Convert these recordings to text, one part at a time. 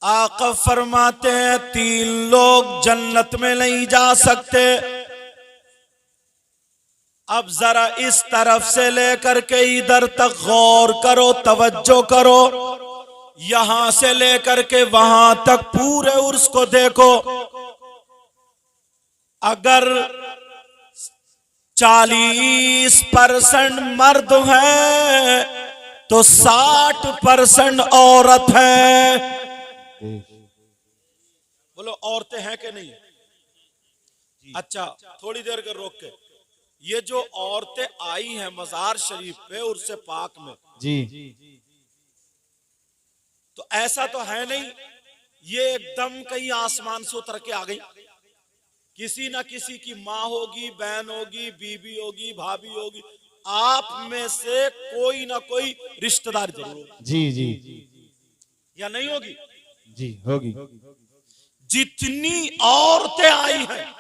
आका फरमाते हैं 3 लोग जन्नत में नहीं जा सकते। अब जरा इस तरफ से लेकर के इधर तक गौर करो, तवज्जो करो। यहां से लेकर के वहां तक पूरे उर्स को देखो। अगर 40% मर्द है तो 60% औरत है। बोलो औरतें हैं कि नहीं? अच्छा, थोड़ी देर कर रोक के, ये जो औरतें आई हैं मजार शरीफ पे उर्स पाक में जी, तो ऐसा तो है नहीं ये एकदम कहीं आसमान से उतर के आ गई। किसी ना किसी की माँ होगी, बहन होगी, बीबी होगी, भाभी होगी, आप में से कोई ना कोई रिश्तेदार जरूर होगी। जी जी या नहीं होगी? जी होगी। जितनी औरतें आई हैं,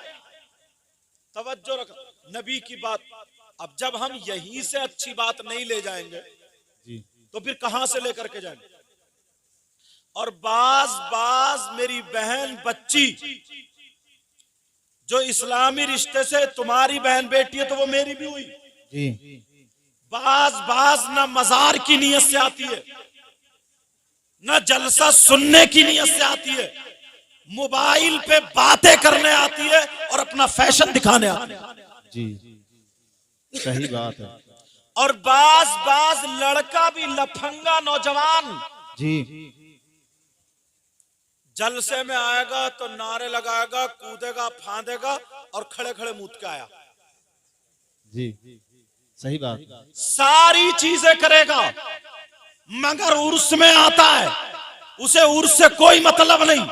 तवज्जो रखो नबी की बात। अब जब हम यहीं से अच्छी बात नहीं ले जाएंगे जी, तो फिर कहां से लेकर के जाएंगे? और बाज मेरी बहन बच्ची जो इस्लामी रिश्ते से तुम्हारी बहन बेटी है तो वो मेरी भी हुई जी। बाज ना मजार की नीयत से आती है, ना जलसा सुनने की नीयत से आती है, मोबाइल पे बातें करने आती है और अपना फैशन दिखाने आती है। जी, सही बात है। और बाज लड़का भी लफंगा नौजवान जी जलसे में आएगा तो नारे लगाएगा, कूदेगा, फांदेगा और खड़े खड़े मूत के आया। जी, सही बात। सारी चीजें करेगा मगर उर्स में आता है, उसे उर्स से कोई मतलब नहीं,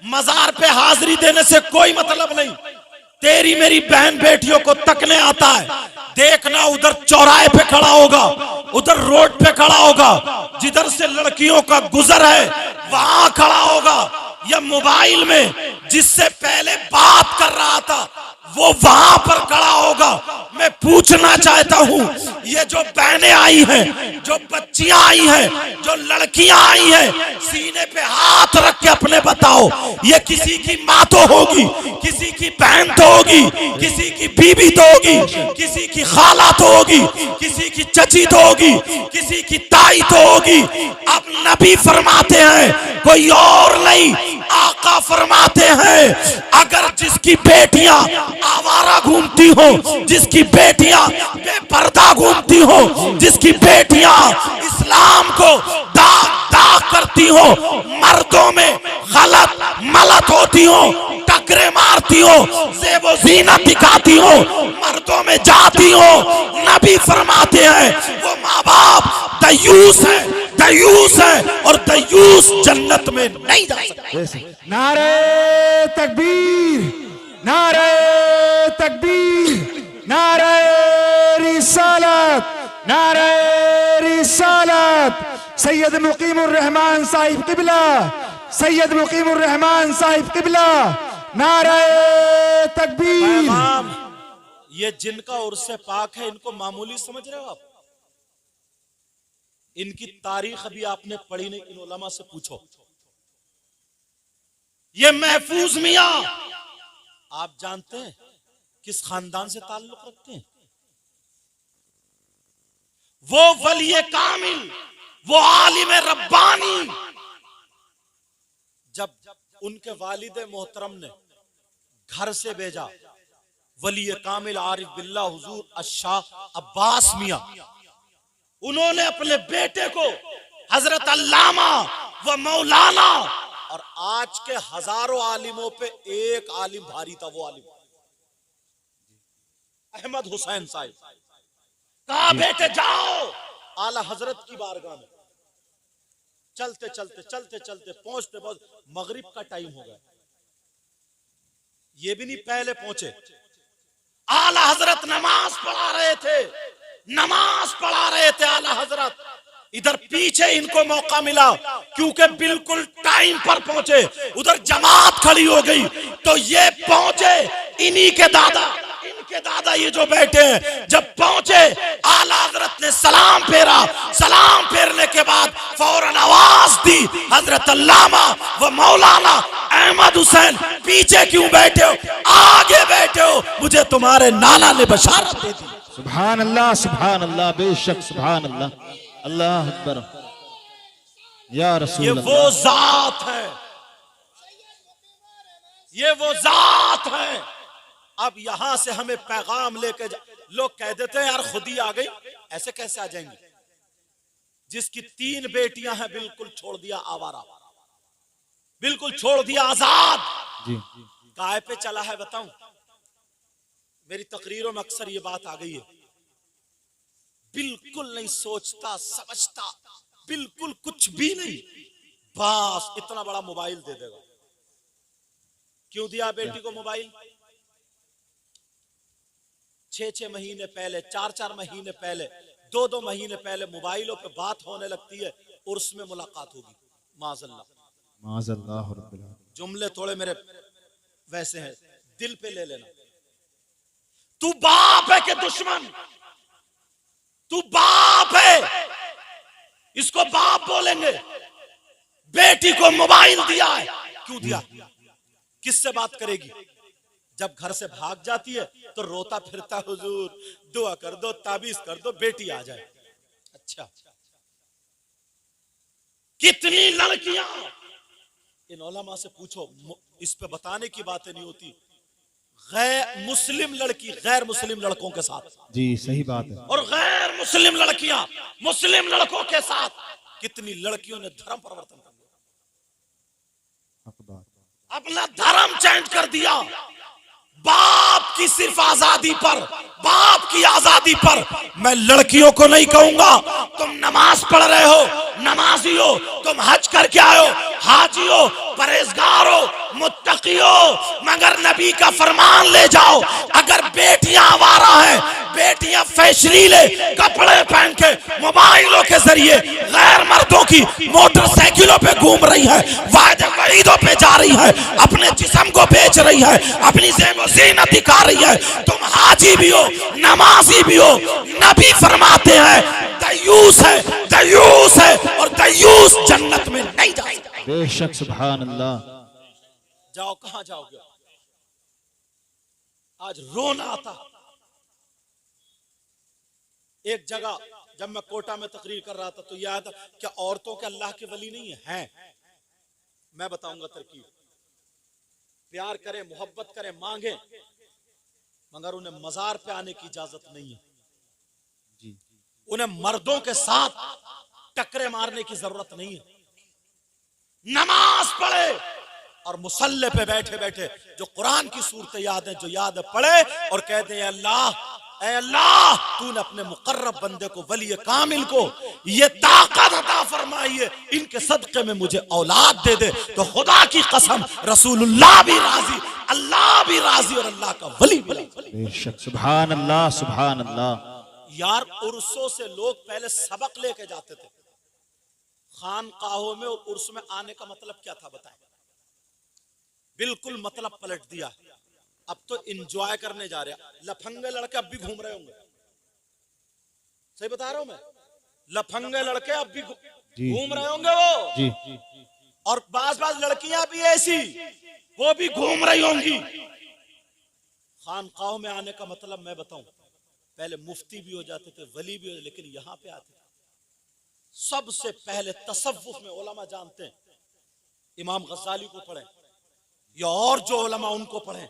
मजार पे हाजिरी देने से कोई मतलब नहीं। तेरी मेरी बहन बेटियों को तकने आता है। देखना उधर चौराहे पे खड़ा होगा, उधर रोड पे खड़ा होगा, जिधर से लड़कियों का गुजर है वहां खड़ा होगा, या मोबाइल में जिससे पहले बात कर रहा था वो वहां पर खड़ा होगा। मैं पूछना चाहता हूं, ये जो बहनें आई हैं, जो बच्चियां आई हैं, जो लड़कियां आई हैं, सीने पे हाथ रख के अपने बताओ, ये किसी की माँ तो होगी, किसी की बहन तो होगी, किसी की बीबी तो होगी, किसी की खाला तो होगी, किसी की चची तो होगी, किसी की ताई तो होगी। अब नबी फरमाते हैं कोई और नहीं, आका फरमाते हैं अगर जिसकी बेटियां आवारा घूमती हो, जिसकी बेटियां बेपर्दा घूमती हो, जिसकी बेटियां इस्लाम को दाग करती हो, मर्दों में गलत मलत होती हो, टकरे मारती हो, ज़ेबो ज़ीनत दिखाती हो, मर्दों में जाती हो, नबी फरमाते हैं वो माँ बाप दयूस है, दयूस है और दयूस जन्नत में नहीं जा सकते। नारे तकबीर, नारे तकबीर, नारे रिसालत, नारे रिसालत। सैयद मुकीमुर रहमान साहिब किबला, सैयद मुकीमुर रहमान साहिब किबला, नारे तकबीर। ये जिनका उर्स पाक है इनको मामूली समझ रहे हो आप? इनकी तारीख अभी आपने पढ़ी नहीं, इन उलमा से पूछो। ये महफूज मियां आप जानते हैं किस खानदान से ताल्लुक रखते हैं? वो वली कामिल, वो आलिम रब्बानी, जब उनके वालिद मोहतरम ने घर से भेजा वली कामिल आरिफ बिल्ला हुजूर अशाह अब्बास मियां, उन्होंने अपने बेटे को हजरत अल्लामा व मौलाना, और आज के हजारों आलिमों पे एक आलिम भारी था, वो आलिम अहमद हुसैन साहिब, कहा बेटे जाओ आला हजरत की बारगाह में। चलते चलते चलते चलते पहुंचते मगरिब का टाइम हो गया, ये भी नहीं पहले पहुंचे। आला हजरत नमाज पढ़ा रहे थे, नमाज पढ़ा रहे थे आला हजरत। इधर पीछे इनको मौका मिला क्योंकि बिल्कुल टाइम पर पहुंचे, उधर जमात खड़ी हो गई तो ये पहुंचे, इन्हीं के दादा, इनके के दादा ये जो बैठे हैं, जब पहुंचे आला हजरत ने सलाम फेरा, सलाम फेरने के बाद फौरन आवाज दी, हजरत अल्लामा व मौलाना अहमद हुसैन पीछे क्यों बैठे हो, आगे बैठे हो, मुझे तुम्हारे नाना ने बशारत दे दी। सुभान अल्लाह, बेशक सुभान अल्लाह, अल्लाह अकबर या रसूल ये अल्लाह। वो जात है, ये वो जात है। अब यहां से हमें पैगाम लेके लोग कह देते हैं यार खुद ही आ गई, ऐसे कैसे आ जाएंगे? जिसकी 3 बेटियां हैं बिल्कुल छोड़ दिया आवारा, बिल्कुल छोड़ दिया आजाद, जी काय पे चला है बताऊं? मेरी तकरीरों में अक्सर ये बात आ गई है, बिल्कुल नहीं सोचता समझता, बिल्कुल कुछ भी नहीं, बस इतना बड़ा मोबाइल दे देगा। क्यों दिया बेटी को मोबाइल? 6-6 महीने पहले, 4-4 महीने पहले, 2-2 महीने पहले मोबाइलों पे बात होने लगती है, उर्स में मुलाकात होगी, माज़अल्लाह। माज़अल्लाह रब्बिल आलमीन। जुमले थोड़े मेरे वैसे हैं, दिल पे ले लेना। तू बाप है कि दुश्मन? तू बाप है, इसको बाप बोलेंगे। बेटी को मोबाइल दिया है, क्यों दिया? किससे बात करेगी? जब घर से भाग जाती है तो रोता फिरता, हुजूर दुआ कर दो, ताबीज कर दो, बेटी आ जाए। अच्छा, कितनी लड़कियां, इन उलमा से पूछो, इस पे बताने की बातें नहीं होती, गैर मुस्लिम लड़की गैर मुस्लिम लड़कों के साथ, जी सही बात है। और गैर मुस्लिम लड़कियां मुस्लिम लड़कों के साथ, कितनी लड़कियों ने धर्म परिवर्तन कर दिया, हक बात। अपना धर्म चेंज कर दिया। बाप की सिर्फ आजादी पर, बाप की आजादी पर। मैं लड़कियों को नहीं कहूंगा तुम नमाज पढ़ रहे हो, नमाजी हो, तुम हज करके आए हो, हाजी हो, परहेजगार हो, मुत्तकी हो, मगर नबी का फरमान ले जाओ। अगर बेटियां आवारा हैं, बेटियां फैशनीले कपड़े पहन के मोबाइलों के जरिए गैर मर्दों की मोटरसाइकिलों पे घूम रही है, वादे वईदों पे जा रही है, अपने जिस्म को बेच रही है, अपनी ज़ीनत दिखा रही है, तुम हाजी भी हो, नमाजी भी हो, नबी फरमाते हैं दयूस है, दयूस है, और दयूस जन्नत में नहीं जा सकता। बेशक सुभान अल्लाह। जाओ, कहां जाओगे? आज रोना आता। एक जगह जब मैं कोटा में तकरीर कर रहा था तो याद, क्या औरतों के अल्लाह के वली नहीं है? हैं। मैं बताऊंगा तरकीब। प्यार करें, मोहब्बत करें, मांगे, मगर उन्हें मजार पे आने की इजाजत नहीं है जी। उन्हें मर्दों के साथ टकरे मारने की जरूरत नहीं है। नमाज पढ़े और मुसल्ले पे बैठे बैठे जो कुरान की सूरतें याद है, जो याद है, पढ़े और कहते हैं अल्लाह, ऐ अल्लाह, तूने अपने मुकर्रब बंदे को, वली कामिल को ये ताकत अता फरमाई है, इनके सदक़े में मुझे औलाद दे दे। तो खुदा की कसम रसूलुल्लाह भी राजी, अल्लाह भी राजी, और अल्लाह का वली भी राजी। बेशक सुभान अल्लाह, सुभान अल्लाह। यार उर्सों से लोग पहले सबक लेके जाते थे। खानकाहों में और उर्स में आने का मतलब क्या था बताएं? बिल्कुल मतलब पलट दिया। अब तो एंजॉय करने जा रहे हैं। लफंगे लड़के अब भी घूम रहे होंगे, सही बता रहा हूं मैं, लफंगे लड़के अब भी घूम रहे होंगे वो जी। और बाज लड़कियां भी ऐसी, वो भी घूम रही होंगी। खानकाहों में आने का मतलब मैं बताऊं, पहले मुफ्ती भी हो जाते थे, वली भी हो, लेकिन यहां पे आते थे सबसे पहले तसव्वुफ में उलमा जानते हैं, इमाम गज़ाली को पढ़ें या और जो उलमा उनको पढ़ें,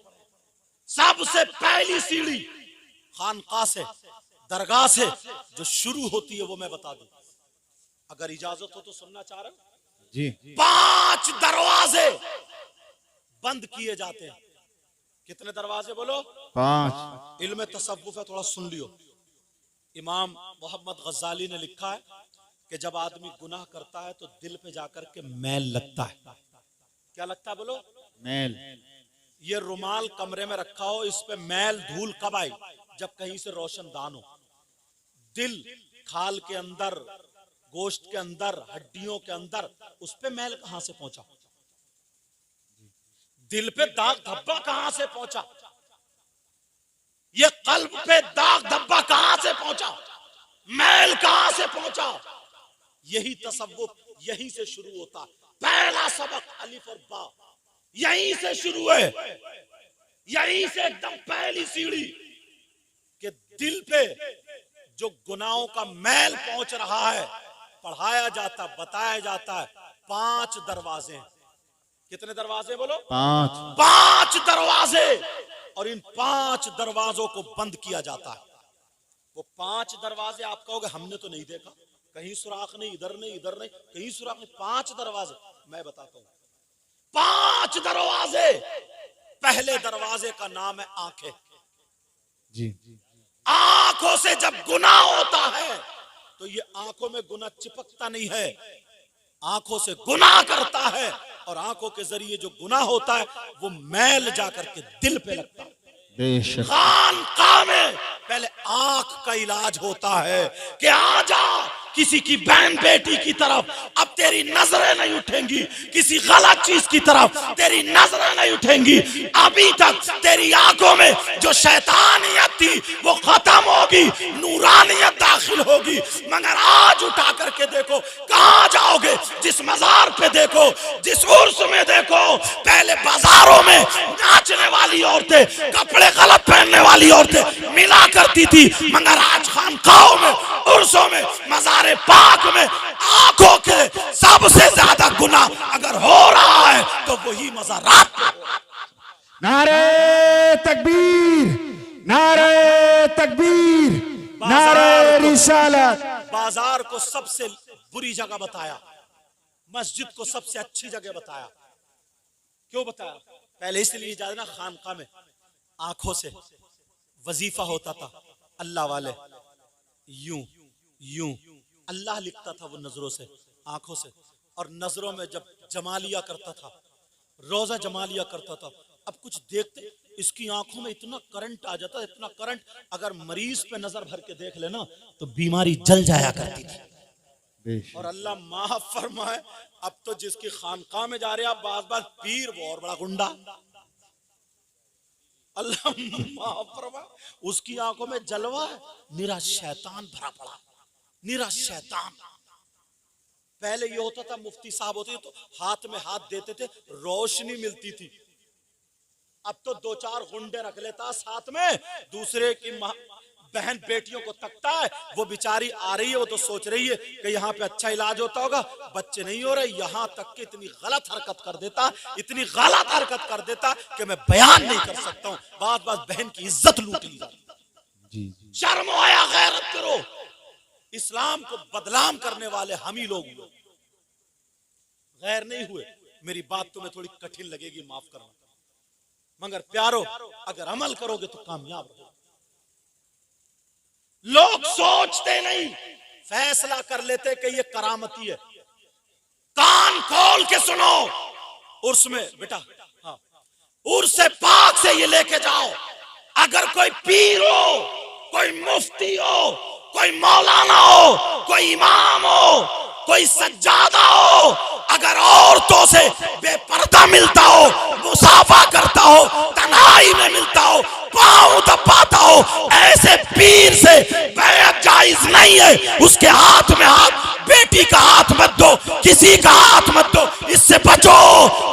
सबसे पहली सीढ़ी खानका से, दरगाह से जो शुरू होती है वो मैं बता दूं, अगर इजाजत हो तो सुनना चाह रहे हो जी। 5 दरवाजे बंद किए जाते हैं। कितने दरवाजे बोलो? 5। इल्म तसव्वुफ है, थोड़ा सुन लियो। इमाम मोहम्मद गज़ाली ने लिखा है कि जब आदमी गुनाह करता है तो दिल पे जाकर के मैल लगता है। क्या लगता है बोलो? मैल। ये रुमाल कमरे में रखा हो, इस पे मैल धूल कब आई? जब कहीं से रोशनदान हो। दिल खाल के अंदर, गोश्त के अंदर, हड्डियों के अंदर, उस पे मैल कहां से पहुंचा? दिल पे दाग धब्बा कहां से पहुंचा? ये कल्ब पे दाग धब्बा कहां से पहुंचा, मैल कहां से पहुंचा? यही तसव्वुफ यहीं से शुरू होता। पहला सबक अलिफ और बा यहीं से शुरू है, यहीं से एकदम पहली सीढ़ी कि दिल पे जो गुनाहों का मैल पहुंच रहा है, पढ़ाया जाता, बताया जाता है। 5 दरवाजे हैं। कितने दरवाजे बोलो? 5। 5 दरवाजे, और इन 5 दरवाजों को बंद किया जाता है। वो 5 दरवाजे आप कहोगे हमने तो नहीं देखा, कहीं सुराख नहीं, इधर नहीं, इधर नहीं, कहीं सुराख नहीं। 5 दरवाजे मैं बताता हूं। 5 दरवाजे। पहले दरवाजे का नाम है आंखें। जी। आंखों से जब गुनाह होता है तो ये आंखों में गुनाह चिपकता नहीं है, आंखों से गुनाह करता है, और आंखों के जरिए जो गुनाह होता है वो मैल जाकर के दिल पे लगता है। बेशक। खानकाह में पहले आंख का इलाज होता है कि आजा किसी की बहन बेटी की तरफ अब तेरी नजरें नहीं उठेंगी, किसी गलत चीज की तरफ तेरी नजरें नहीं उठेंगी। अभी तक तेरी आंखों में जो शैतानियत थी वो खत्म होगी, नूरानियत दाखिल होगी। मगर आज उठा करके देखो कहां जाओगे, जिस मजार पे देखो, जिस उर्स में देखो, पहले बाजारों में नाचने वाली औरतें, कपड़े गलत पहनने वाली औरतें मिला करती थी, मगर आज खानकाहों में, उर्सों में, मजार पाक में आंखों के सबसे ज्यादा गुनाह अगर हो रहा है तो वही मज़ारात पे हो रहा है। नारे तकबीर, नारे तकबीर, नारे रिसालत। बाजार को सबसे बुरी जगह बताया, मस्जिद को सबसे अच्छी जगह बताया। क्यों बताया? पहले इसलिए जाना, खानका में आंखों से वजीफा होता था, अल्लाह वाले यूं यूं अल्लाह लिखता था वो नजरों से, आंखों से, और नजरों में जब जमा लिया करता था, रोजा जमा लिया करता था। अब कुछ देखते इसकी आंखों में इतना करंट आ जाता, इतना करंट, अगर मरीज पे नजर भर के देख लेना तो बीमारी जल जाया करती थी। और अल्लाह माफ फरमाए, अब तो जिसकी खानका में जा रहे हैं आप, बार पीर वो और बड़ा गुंडा, अल्लाह माफ फरमाए, उसकी आंखों में जलवा है, निरा शैतान भरा पड़ा, निरा शैतान। पहले ये होता था मुफ्ती साहब होते तो हाथ में हाथ देते थे, रोशनी मिलती थी। अब तो 2-4 गुंडे रख लेता साथ में, दूसरे की बहन बेटियों को तकता है। वो बेचारी आ रही है, वो तो सोच रही है कि यहाँ पे अच्छा इलाज होता होगा, बच्चे नहीं हो रहे, यहाँ तक कि इतनी गलत हरकत कर देता, इतनी गलत हरकत कर देता कि मैं बयान नहीं कर सकता हूँ। बात बहन की इज्जत लूट ली जाती। शर्म आया, गैरत करो। इस्लाम को बदनाम करने वाले हम ही लोग, गैर नहीं हुए। मेरी बात तुम्हें थोड़ी कठिन लगेगी, माफ करना, मगर प्यारो अगर अमल करोगे तो कामयाब रहोगे। लोग सोचते नहीं, फैसला कर लेते कि ये करामती है। कान खोल के सुनो, उर्स में बेटा, हाँ, उर्स से पाक से ये लेके जाओ। अगर कोई पीर हो, कोई मुफ्ती हो, कोई मौलाना हो, कोई इमाम हो, कोई सज्जादा हो, अगर औरतों से बेपर्दा मिलता हो, मुसाफा करता हो, तन्हाई में मिलता हो, पांव दबाता हो, ऐसे पीर से बैत जायज नहीं है। उसके हाथ में हाथ, बेटी का हाथ मत दो, किसी का हाथ मत दो, इससे बचो,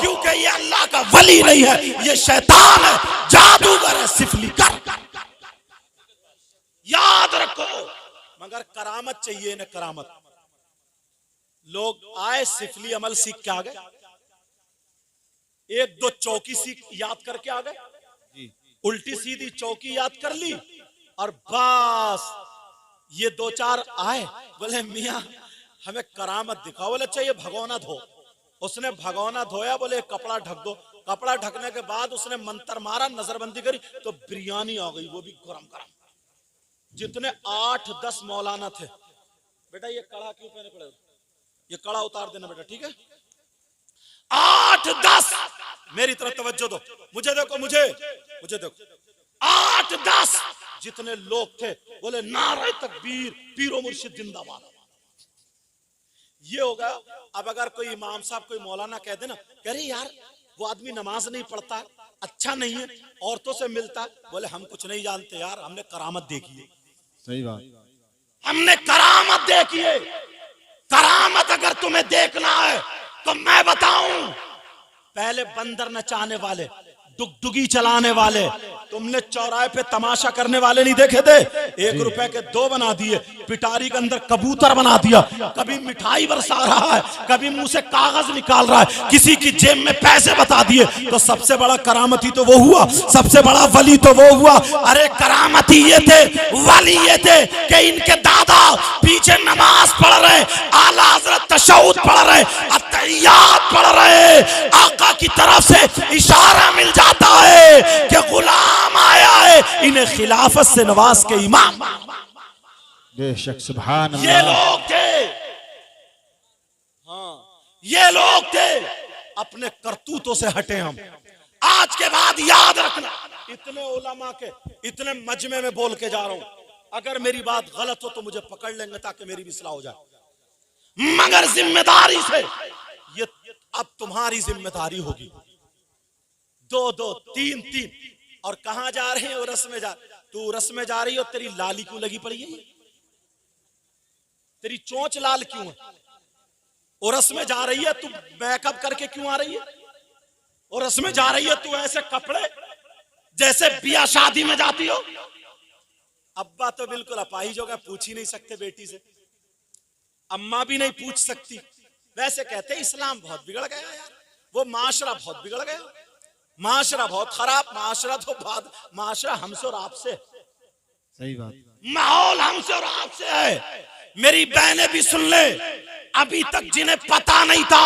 क्योंकि ये अल्लाह का वली नहीं है, ये शैतान है, जादूगर है, सिफली कर। याद रखो, मगर करामत चाहिए ना, करामत। लोग आए सिफली अमल सीख के आ गए, 1-2 चौकी सीख याद करके आ गए, उल्टी सीधी चौकी याद कर ली, और बस ये 2-4 आए, बोले मियां हमें करामत दिखाओ। बोले चाहिए भगोना धो। उसने भगोना धोया, बोले कपड़ा ढक दो। कपड़ा ढकने के बाद उसने मंत्र मारा, नजरबंदी करी तो बिरयानी आ गई, वो भी गरम गरम। जितने 8-10 मौलाना थे, बेटा ये कड़ा क्यों पहने पड़े, ये कड़ा उतार देना बेटा, ठीक है। 8-10, मेरी तरफ तवज्जो दो, मुझे देखो, मुझे देखो। 8-10 जितने लोग थे, बोले नारे तकबीर, पीरो मुर्शिद जिंदाबाद। ये होगा। अब अगर कोई इमाम साहब, कोई मौलाना कह देना, कह रहे यार वो आदमी नमाज नहीं पढ़ता, अच्छा नहीं है, औरतों से मिलता, बोले हम कुछ नहीं जानते यार, हमने करामत देखी है। सही बात। हमने करामत देखी है। करामत अगर तुम्हें देखना है तो मैं बताऊं, पहले बंदर नचाने वाले, डुगडुगी चलाने वाले, तुमने चौराहे पे तमाशा करने वाले नहीं देखे थे? 1 रुपए के 2 बना दिए, पिटारी के अंदर कबूतर बना दिया, कभी मिठाई बरसा रहा है, कभी मुंह से कागज निकाल रहा है, किसी की जेब में पैसे बता दिए। तो सबसे बड़ा करामती तो वो हुआ, सबसे बड़ा वली तो वो हुआ। अरे करामती ये थे, वली ये थे कि इनके दादा पीछे नमाज पढ़ रहे, आला हजरत तशहुद पढ़ रहे, अत्तहियात पढ़ रहे, आका की तरफ से इशारा मिल जाता है कि गुलाम आया है, इन्हें खिलाफत से नवाज के इमाम। बेशक सुभान ये अल्लाह। लोग थे, हाँ ये लोग थे। अपने करतूतों से हटे हम। आज के बाद याद रखना, इतने उलमा के इतने मजमे में बोल के जा रहा हूं, अगर मेरी बात गलत हो तो मुझे पकड़ लेंगे ताकि मेरी भी इस्लाह हो जाए, मगर जिम्मेदारी से। ये अब तुम्हारी जिम्मेदारी होगी। 2-2, 3-3। और कहां जा रहे हैं? उरस में जा। तू उरस में जा रही हो, तेरी लाली क्यों लगी पड़ी है? तेरी चोंच लाल क्यों है? उरस में जा रही है तू मेकअप करके क्यों आ रही है? उरस में जा रही है तू ऐसे कपड़े जैसे बिया शादी में जाती हो। अब्बा तो बिल्कुल अपाहिज हो गया, पूछ ही नहीं सकते बेटी से, अम्मा भी नहीं पूछ सकती। वैसे कहते इस्लाम बहुत बिगड़ गया यार, वो माशरा बहुत बिगड़ गया, माशरा बहुत खराब, माशरा तो बाद, माशरा हमसे और आपसे, सही बात। माहौल हमसे और आपसे है। मेरी बहनें भी सुन ले, अभी तक जिन्हें पता नहीं था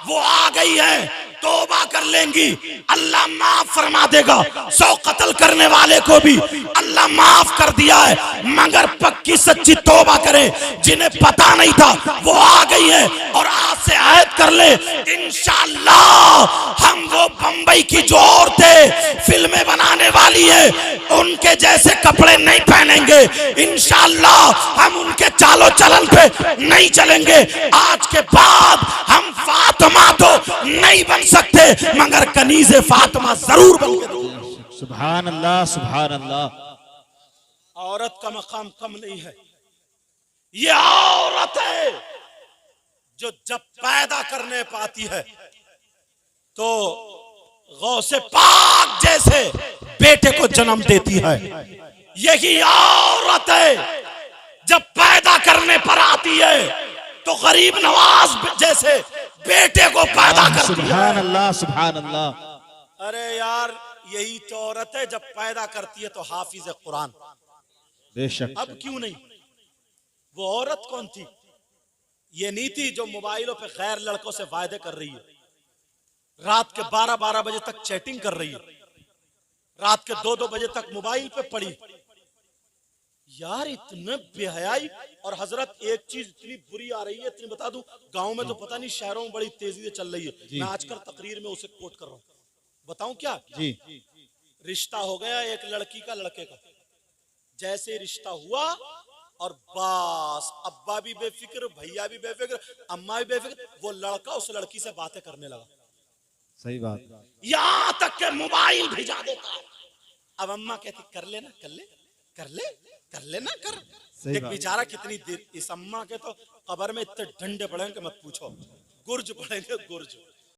वो आ गई है, तौबा कर लेंगी, अल्लाह माफ फरमा देगा। 100 कत्ल करने वाले को भी अल्लाह माफ कर दिया है, मगर पक्की सच्ची तौबा करें। जिन्हें पता नहीं था वो आ गई है, और आज से अहद कर ले, इंशाअल्लाह हम वो बंबई की जो औरतें फिल्में बनाने वाली है उनके जैसे कपड़े नहीं पहनेंगे। इंशाअल्लाह हम उनके चालो चलन पे नहीं चलेंगे। आज के बाद हम फातिमा तो नहीं बन सकते, मगर कनीज़े फातिमा जरूर बन के। सुभान अल्लाह, सुभान अल्लाह। औरत का मकाम कम नहीं है। ये औरत है जो जब पैदा करने पाती है तो गौसे पाक जैसे बेटे को जन्म देती है। यही औरत है जब पैदा करने पर आती है तो गरीब नवाज जैसे बेटे को पैदा करती है। सुभान अल्लाह, सुभान अल्लाह। अरे यार यही तो औरत है जब पैदा करती है तो हाफिज कुरान। बेशक। अब क्यों नहीं? वो औरत कौन थी? ये नहीं थी जो मोबाइलों पे गैर लड़कों से वायदे कर रही है, रात के 12-12 बजे तक चैटिंग कर रही है, रात के 2-2 बजे तक मोबाइल पे पड़ी। यार इतने बेहयाई। और हजरत एक चीज इतनी बुरी आ रही है, इतनी बता दूं, गांव में तो पता नहीं, शहरों में बड़ी तेजी से चल रही है। मैं आजकल तकरीर में उसे कोट कर रहा हूं, बताऊं क्या? जी। रिश्ता हो गया एक लड़की का लड़के का, जैसे रिश्ता हुआ और बस अब्बा भी बेफिक्र, भैया भी बेफिक्र, अम्मा भी बेफिक्र, वो लड़का उस लड़की से बातें करने लगा। सही बात। यहां तक के मोबाइल भिजा देता है। अब अम्मा कहती कर लेना, कर ले, कर ले, कर लेना, कर। एक बेचारा कितनी देर, इस अम्मा के तो कब्र में इतने डंडे पड़ेंगे मत पूछो, गुर्ज पड़ेंगे गुर्ज।